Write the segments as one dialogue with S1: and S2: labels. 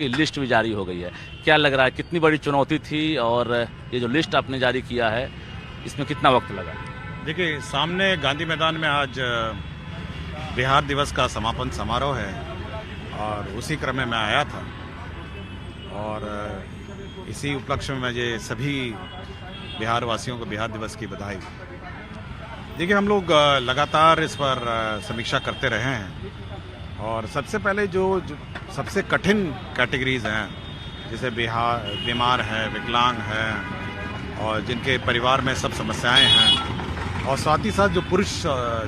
S1: की लिस्ट भी जारी हो गई है। क्या लग रहा है, कितनी बड़ी चुनौती थी और ये जो लिस्ट आपने जारी किया है इसमें कितना वक्त लगा?
S2: देखिए, सामने गांधी मैदान में आज बिहार दिवस का समापन समारोह है और उसी क्रम में मैं आया था और इसी उपलक्ष्य में मुझे सभी बिहार वासियों को बिहार दिवस की बधाई। देखिए, हम लोग लगातार इस पर समीक्षा करते रहे हैं और सबसे पहले जो सबसे कठिन कैटेगरीज हैं, जैसे बीमार है, विकलांग है और जिनके परिवार में सब समस्याएं हैं, और साथ ही साथ जो पुरुष,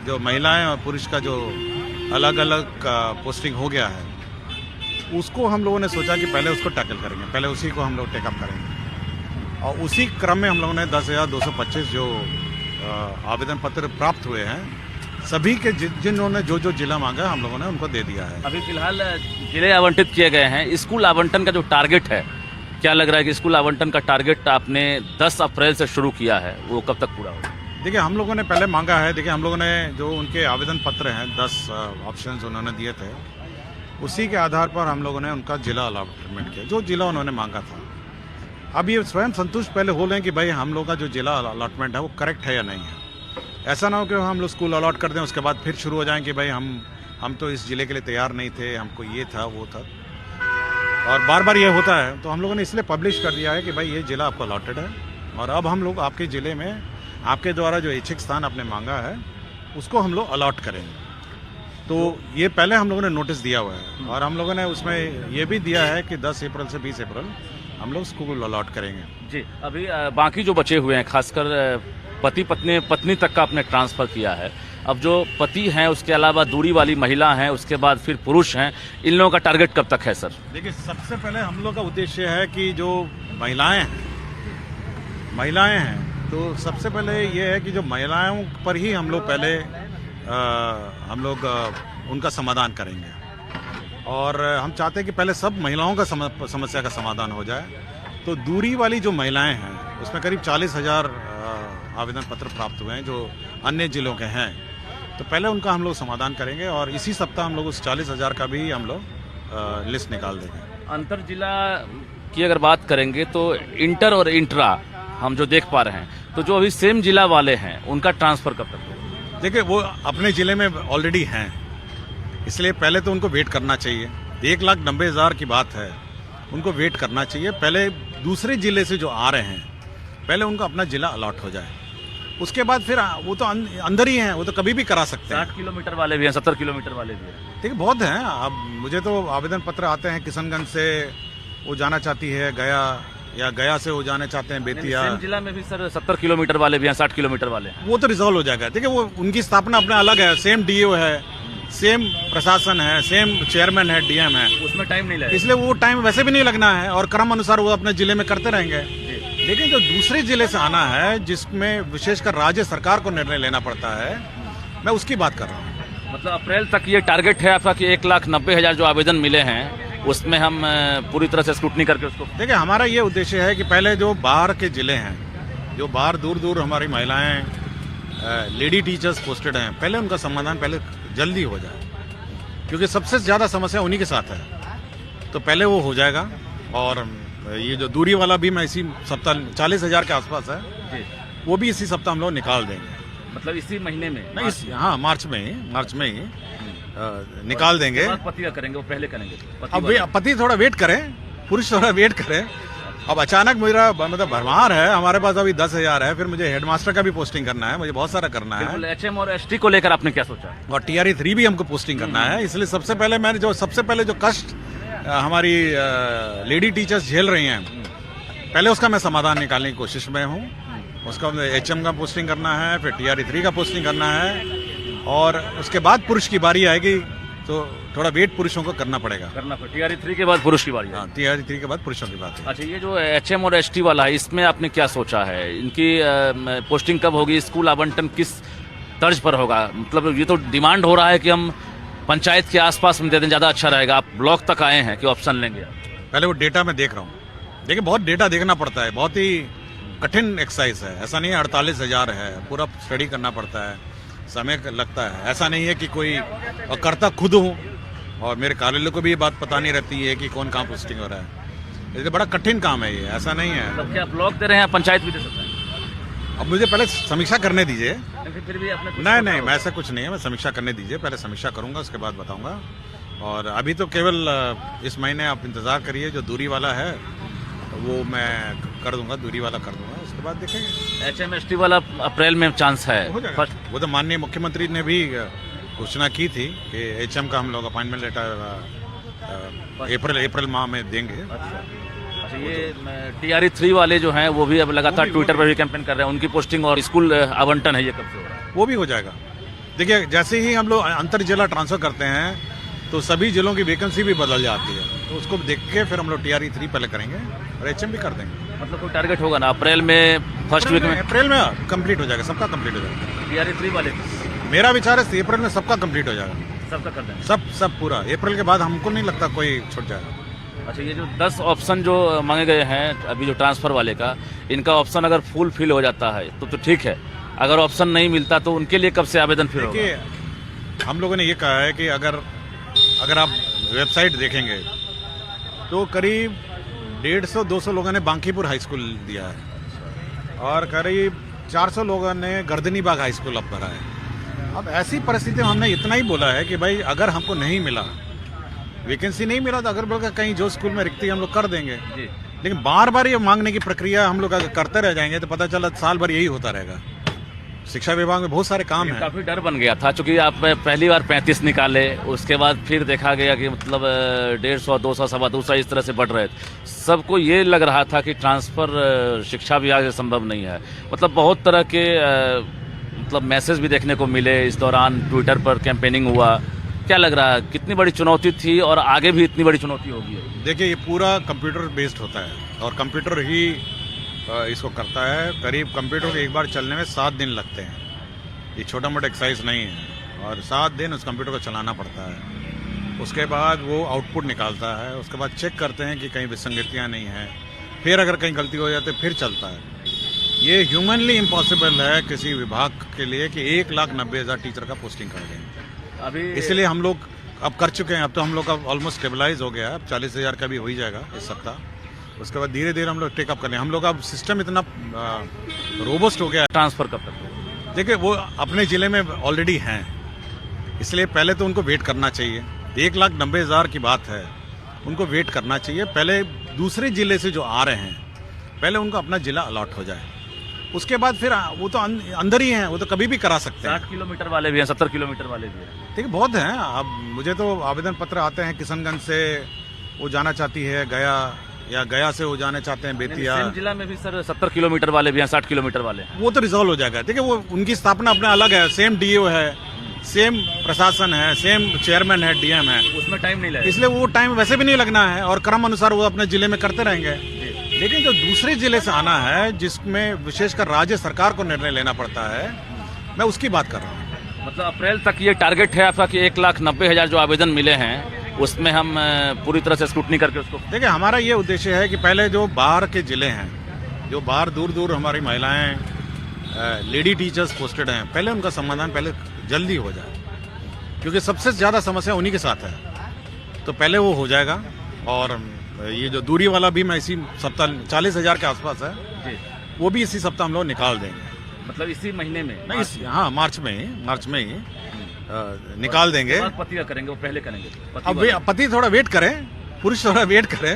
S2: जो महिलाएं और पुरुष का जो अलग अलग पोस्टिंग हो गया है, उसको हम लोगों ने सोचा कि पहले उसको टैकल करेंगे, पहले उसी को हम लोग टेकअप करेंगे। और उसी क्रम में हम लोगों ने 10,225 जो आवेदन पत्र प्राप्त हुए हैं, सभी के जिन्होंने जो जो जिला मांगा हम लोगों ने उनको दे दिया है।
S1: अभी फिलहाल जिले आवंटित किए गए हैं। स्कूल आवंटन का जो टारगेट है, क्या लग रहा है कि स्कूल आवंटन का टारगेट आपने 10 अप्रैल से शुरू किया है, वो कब तक पूरा होगा?
S2: देखिए, हम लोगों ने पहले मांगा है। देखिए, हम लोगों ने जो उनके आवेदन पत्र हैं, 10 ऑप्शंस उन्होंने दिए थे, उसी के आधार पर हम लोगों ने उनका जिला अलॉटमेंट किया, जो जिला उन्होंने मांगा था। अब ये स्वयं संतुष्ट पहले हो लें कि भाई हम लोग का जो जिला अलॉटमेंट है वो करेक्ट है या नहीं है। ऐसा ना हो कि हम लोग स्कूल अलॉट कर दें, उसके बाद फिर शुरू हो जाएं कि भाई हम तो इस जिले के लिए तैयार नहीं थे, हमको ये था वो था, और बार बार ये होता है। तो हम लोगों ने इसलिए पब्लिश कर दिया है कि भाई ये जिला आपको अलॉटेड है और अब हम लोग आपके ज़िले में आपके द्वारा जो इच्छित स्थान आपने मांगा है उसको हम लोग अलॉट करेंगे। तो ये पहले हम लोगों ने नोटिस दिया हुआ है और हम लोगों ने उसमें ये भी दिया है कि 10 अप्रैल से 20 अप्रैल हम लोग स्कूल अलॉट करेंगे।
S1: जी, अभी बाकी जो बचे हुए हैं, खासकर पत्नी तक का आपने ट्रांसफ़र किया है। अब जो पति हैं, उसके अलावा दूरी वाली महिला हैं, उसके बाद फिर पुरुष हैं, इन लोगों का टारगेट कब तक है सर?
S2: देखिए, सबसे पहले हम लोग का उद्देश्य है कि जो महिलाएं हैं तो सबसे पहले ये है कि जो महिलाओं पर ही हम लोग पहले उनका समाधान करेंगे और हम चाहते हैं कि पहले सब महिलाओं का समस्या का समाधान हो जाए। तो दूरी वाली जो महिलाएं हैं उसमें करीब 40,000 आवेदन पत्र प्राप्त हुए हैं जो अन्य जिलों के हैं, तो पहले उनका हम लोग समाधान करेंगे और इसी सप्ताह हम लोग उस 40,000 का भी हम लोग लिस्ट निकाल देंगे।
S1: अंतर जिला की अगर बात करेंगे तो इंटर और इंट्रा हम जो देख पा रहे हैं, तो जो अभी सेम जिला वाले हैं उनका ट्रांसफ़र कब तक होगा?
S2: देखिए, वो अपने ज़िले में ऑलरेडी हैं, इसलिए पहले तो उनको वेट करना चाहिए। 1,90,000 की बात है, उनको वेट करना चाहिए। पहले दूसरे ज़िले से जो आ रहे हैं, पहले उनका अपना ज़िला अलॉट हो जाए, उसके बाद फिर वो तो अंदर ही हैं, वो तो कभी भी करा सकते हैं।
S1: 60 किलोमीटर वाले भी हैं, 70 किलोमीटर वाले भी हैं।
S2: ठीक है, बहुत हैं। अब मुझे तो आवेदन पत्र आते हैं, किशनगंज से वो जाना चाहती है गया, या गया से वो जाने चाहते हैं बेतिया।
S1: सेम जिला में भी सर 70 किलोमीटर वाले भी हैं, 60 किलोमीटर वाले हैं।
S2: वो तो रिजॉल्व हो जाएगा। देखिए, वो उनकी स्थापना अपना अलग है, सेम डीओ है, सेम प्रशासन है, सेम चेयरमैन है, डीएम है,
S1: उसमें टाइम नहीं लगेगा,
S2: इसलिए वो टाइम वैसे भी नहीं लगना है और क्रम अनुसार वो अपने जिले में करते रहेंगे। लेकिन जो दूसरे जिले से आना है, जिसमें विशेषकर राज्य सरकार को निर्णय लेना पड़ता है, मैं उसकी बात कर रहा हूँ।
S1: मतलब अप्रैल तक ये टारगेट है आपका कि 1,90,000 जो आवेदन मिले हैं उसमें हम पूरी तरह से स्क्रूटनी करके उसको।
S2: देखिए, हमारा ये उद्देश्य है कि पहले जो बाहर के जिले हैं, जो बाहर दूर दूर हमारी महिलाएं लेडी टीचर्स पोस्टेड हैं, पहले उनका समाधान पहले जल्दी हो जाए, क्योंकि सबसे ज़्यादा समस्या उन्हीं के साथ है। तो पहले वो हो जाएगा और ये जो दूरी वाला भी मैं इसी सप्ताह 40,000 के आसपास है, वो भी इसी सप्ताह हम लोग निकाल देंगे।
S1: मतलब इसी महीने में?
S2: नहीं, हाँ, मार्च में ही निकाल देंगे।
S1: पति का करेंगे, वो पहले करेंगे?
S2: अब पति थोड़ा वेट करें, पुरुष थोड़ा वेट करें। अब अचानक मेरा मतलब भरमार है, हमारे पास अभी 10,000 है, फिर मुझे हेडमास्टर का भी पोस्टिंग करना है, मुझे बहुत सारा करना है।
S1: एचएम और एसटी को लेकर आपने क्या सोचा?
S2: और TRE 3 भी हमको पोस्टिंग करना है, इसलिए सबसे पहले जो कष्ट हमारी लेडी टीचर्स झेल रही हैं, पहले उसका मैं समाधान निकालने की कोशिश में हूँ। उसका HM का पोस्टिंग करना है, फिर TRE 3 का पोस्टिंग करना है और उसके बाद पुरुष की बारी आएगी, तो थोड़ा वेट पुरुषों को करना पड़ेगा।
S1: TRE 3 के बाद पुरुष की बारी है।
S2: हाँ, TRE 3 के बाद पुरुषों की बात है।
S1: अच्छा, ये जो HM और ST वाला है, इसमें आपने क्या सोचा है? इनकी पोस्टिंग कब होगी? स्कूल आवंटन किस तर्ज पर होगा? मतलब ये तो डिमांड हो रहा है कि हम पंचायत के आसपास में दे दें, ज़्यादा अच्छा रहेगा। आप ब्लॉक तक आए हैं कि ऑप्शन लेंगे?
S2: पहले वो डेटा में देख रहा हूँ। देखिए, बहुत डेटा देखना पड़ता है, बहुत ही कठिन एक्सरसाइज है। ऐसा नहीं है 48,000 है, पूरा स्टडी करना पड़ता है, समय लगता है। ऐसा नहीं है कि कोई करता खुद हूँ और मेरे कार्यालय को भी ये बात पता नहीं रहती है कि कौन कहाँ पोस्टिंग हो रहा है। ये बड़ा कठिन काम है, ये ऐसा नहीं है।
S1: मतलब क्या ब्लॉक दे रहे हैं, पंचायत भी दे सकते हैं?
S2: अब मुझे पहले समीक्षा करने दीजिए।
S1: लेकिन फिर भी आपने कुछ
S2: नहीं
S1: सोचा
S2: नहीं,
S1: होगा।
S2: मैं ऐसा कुछ नहीं है, मैं समीक्षा करने दीजिए, पहले समीक्षा करूंगा उसके बाद बताऊंगा। और अभी तो केवल इस महीने आप इंतज़ार करिए, जो दूरी वाला है वो मैं कर दूंगा, दूरी वाला कर दूंगा, उसके बाद देखेंगे।
S1: HMST वाला अप्रैल में चांस है
S2: हो जाएगा।
S1: फर्स्ट।
S2: वो तो माननीय मुख्यमंत्री ने भी घोषणा की थी कि HM का हम लोग अपॉइंटमेंट लेटर अप्रैल माह में देंगे।
S1: अच्छा, ये TRE 3 वाले जो हैं वो भी अब लगातार ट्विटर पर भी कैंपेन कर रहे हैं, उनकी पोस्टिंग और स्कूल आवंटन है, ये कब से हो रहा है?
S2: वो भी हो जाएगा। देखिए, जैसे ही हम लोग अंतर जिला ट्रांसफर करते हैं तो सभी जिलों की वैकेंसी भी बदल जाती है, तो उसको देख के फिर हम लोग TRE 3 पहले करेंगे और HM भी कर देंगे।
S1: मतलब कोई टारगेट होगा ना अप्रैल में, फर्स्ट वीक में?
S2: अप्रैल में कंप्लीट हो जाएगा, सबका कंप्लीट हो जाएगा।
S1: TRE 3 वाले
S2: मेरा विचार है अप्रैल में सबका कंप्लीट हो जाएगा,
S1: सबका कर देंगे।
S2: सब पूरा। अप्रैल के बाद हमको नहीं लगता कोई छूट जाएगा।
S1: अच्छा, ये जो 10 ऑप्शन जो मांगे गए हैं अभी जो ट्रांसफर वाले का, इनका ऑप्शन अगर फुल फिल हो जाता है तो ठीक है, अगर ऑप्शन नहीं मिलता तो उनके लिए कब से आवेदन फिर होगा?
S2: देखिए, हम लोगों ने ये कहा है कि अगर आप वेबसाइट देखेंगे तो करीब 150-200 लोगों ने बांकीपुर हाई स्कूल दिया है और करीब 400 लोगों ने गर्दनी बाग हाई स्कूल अब भरा है। अब ऐसी परिस्थिति में हमने इतना ही बोला है कि भाई अगर हमको नहीं मिला, वैकेंसी नहीं मिला, तो अगर बोल कहीं जो स्कूल में रिक्ति हम लोग कर देंगे।
S1: जी।
S2: लेकिन बार बार ये मांगने की प्रक्रिया हम लोग अगर करते रह जाएंगे तो पता चला साल भर यही होता रहेगा। शिक्षा विभाग में बहुत सारे काम हैं।
S1: काफी डर बन गया था, चूंकि आप पहली बार 35 निकाले, उसके बाद फिर देखा गया कि मतलब 150, 200, 225 इस तरह से बढ़ रहे थे। सबको ये लग रहा था कि ट्रांसफर शिक्षा विभाग से संभव नहीं है। मतलब बहुत तरह के मतलब मैसेज भी देखने को मिले इस दौरान, ट्विटर पर कैंपेनिंग हुआ। क्या लग रहा है, कितनी बड़ी चुनौती थी और आगे भी इतनी बड़ी चुनौती होगी?
S2: देखिए, ये पूरा कंप्यूटर बेस्ड होता है और कंप्यूटर ही इसको करता है। करीब कंप्यूटर के एक बार चलने में 7 दिन लगते हैं। ये छोटा मोटा एक्सरसाइज नहीं है और 7 दिन उस कंप्यूटर को चलाना पड़ता है। उसके बाद वो आउटपुट निकालता है, उसके बाद चेक करते हैं कि कहीं विसंगतियाँ नहीं हैं, फिर अगर कहीं गलती हो जाती है फिर चलता है। ये ह्यूमनली इम्पॉसिबल है किसी विभाग के लिए कि 1,90,000 टीचर का पोस्टिंग कर देंगे।
S1: अभी
S2: इसलिए हम लोग अब कर चुके हैं। अब तो हम लोग का ऑलमोस्ट स्टेबलाइज हो गया है। अब 40,000 का भी हो ही जाएगा इस सप्ताह। उसके बाद धीरे धीरे हम लोग टेकअप कर लें। हम लोग अब सिस्टम इतना रोबस्ट हो गया है।
S1: ट्रांसफर कब तक होगा?
S2: देखिए, वो अपने ज़िले में ऑलरेडी हैं, इसलिए पहले तो उनको वेट करना चाहिए। 1,90,000 की बात है, उनको वेट करना चाहिए। पहले दूसरे ज़िले से जो आ रहे हैं, पहले उनको अपना ज़िला अलॉट हो जाए, उसके बाद फिर वो तो अंदर ही हैं, वो तो कभी भी करा सकते हैं।
S1: 60 किलोमीटर वाले भी हैं, 70 किलोमीटर वाले भी हैं।
S2: देखिए, बहुत हैं। अब मुझे तो आवेदन पत्र आते हैं, किशनगंज से वो जाना चाहती है गया, या गया से वो जाने चाहते हैं बेतिया।
S1: सेम जिला में भी सर 70 किलोमीटर वाले भी हैं, 60 किलोमीटर वाले हैं।
S2: वो तो रिजॉल्व हो जाएगा। देखिए, वो उनकी स्थापना अपना अलग है, सेम DO है, सेम प्रशासन है, सेम चेयरमैन है, DM है,
S1: उसमें टाइम नहीं लगेगा,
S2: इसलिए वो टाइम वैसे भी नहीं लगना है और क्रम अनुसार वो अपने जिले में करते रहेंगे। लेकिन जो दूसरे जिले से आना है, जिसमें विशेषकर राज्य सरकार को निर्णय लेना पड़ता है, मैं उसकी बात कर रहा हूँ।
S1: मतलब अप्रैल तक ये टारगेट है आपका कि 1,90,000 जो आवेदन मिले हैं उसमें हम पूरी तरह से स्क्रूटनी करके उसको।
S2: देखिए, हमारा ये उद्देश्य है कि पहले जो बाहर के जिले हैं, जो बाहर दूर दूर हमारी महिलाएं लेडी टीचर्स पोस्टेड हैं, पहले उनका समाधान पहले जल्दी हो जाए, क्योंकि सबसे ज़्यादा समस्या उन्हीं के साथ है। तो पहले वो हो जाएगा। और ये जो दूरी वाला भी मैं इसी सप्ताह 40,000 के आसपास है
S1: जी,
S2: वो भी इसी सप्ताह हम लोग निकाल देंगे।
S1: मतलब इसी महीने में?
S2: नहीं, हाँ, मार्च में ही निकाल देंगे।
S1: पति का करेंगे, वो पहले करेंगे?
S2: अब पति थोड़ा वेट करें, पुरुष थोड़ा वेट करें।